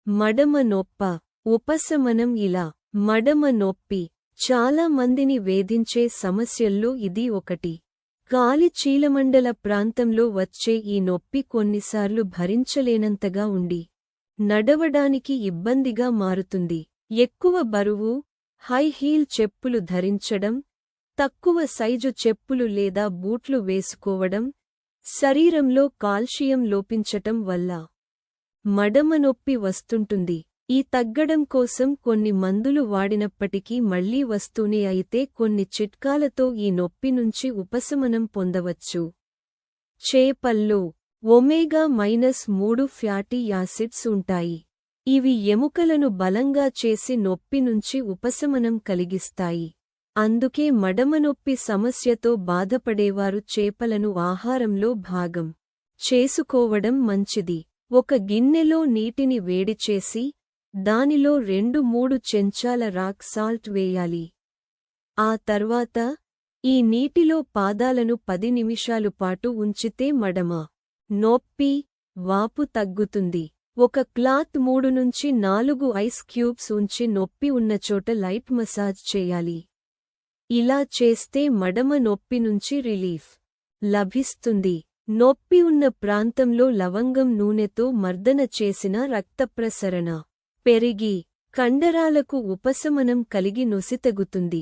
మడమ నొప్ప ఉపశమనం. ఇలా మడమ నొప్పి చాలా మందిని వేధించే సమస్యల్లో ఇది ఒకటి. కాలి చీలమండల ప్రాంతంలో వచ్చే ఈ నొప్పి కొన్నిసార్లు భరించలేనంతగా ఉండి నడవడానికి ఇబ్బందిగా మారుతుంది. ఎక్కువ బరువు, హై హీల్ చెప్పులు ధరించడం, తక్కువ సైజు చెప్పులు లేదా బూట్లు వేసుకోవడం, శరీరంలో కాల్షియం లోపించటం వల్ల మడమ నొప్పి వస్తుంటుంది. ఈ తగ్గడం కోసం కొన్ని మందులు వాడినప్పటికీ మళ్లీ వస్తూనే అయితే కొన్ని చిట్కాలతో ఈ నొప్పి నుంచి ఉపశమనం పొందవచ్చు. చేపల్లో ఒమేగా-3 ఫ్యాటీ యాసిడ్స్ ఉంటాయి. ఇవి ఎముకలను బలంగా చేసి నొప్పి నుంచి ఉపశమనం కలిగిస్తాయి. అందుకే మడమనొప్పి సమస్యతో బాధపడేవారు చేపలను ఆహారంలో భాగం చేసుకోవడం మంచిది. ఒక గిన్నెలో నీటిని వేడిచేసి దానిలో 2-3 చెంచాల రాక్ సాల్ట్ వేయాలి. ఆ తర్వాత ఈ నీటిలో పాదాలను 10 నిమిషాలు పాటు ఉంచితే మడమ నొప్పి, వాపు తగ్గుతుంది. ఒక క్లాత్ 3-4 ఐస్ క్యూబ్స్ ఉంచి నొప్పి ఉన్నచోట లైట్ మసాజ్ చేయాలి. ఇలా చేస్తే మడమ నొప్పి నుంచి రిలీఫ్ లభిస్తుంది. నొప్పి ఉన్న ప్రాంతంలో లవంగం నూనెతో మర్దన చేసిన రక్తప్రసరణ పెరిగి కండరాలకు ఉపశమనం కలిగి నొసితగుతుంది.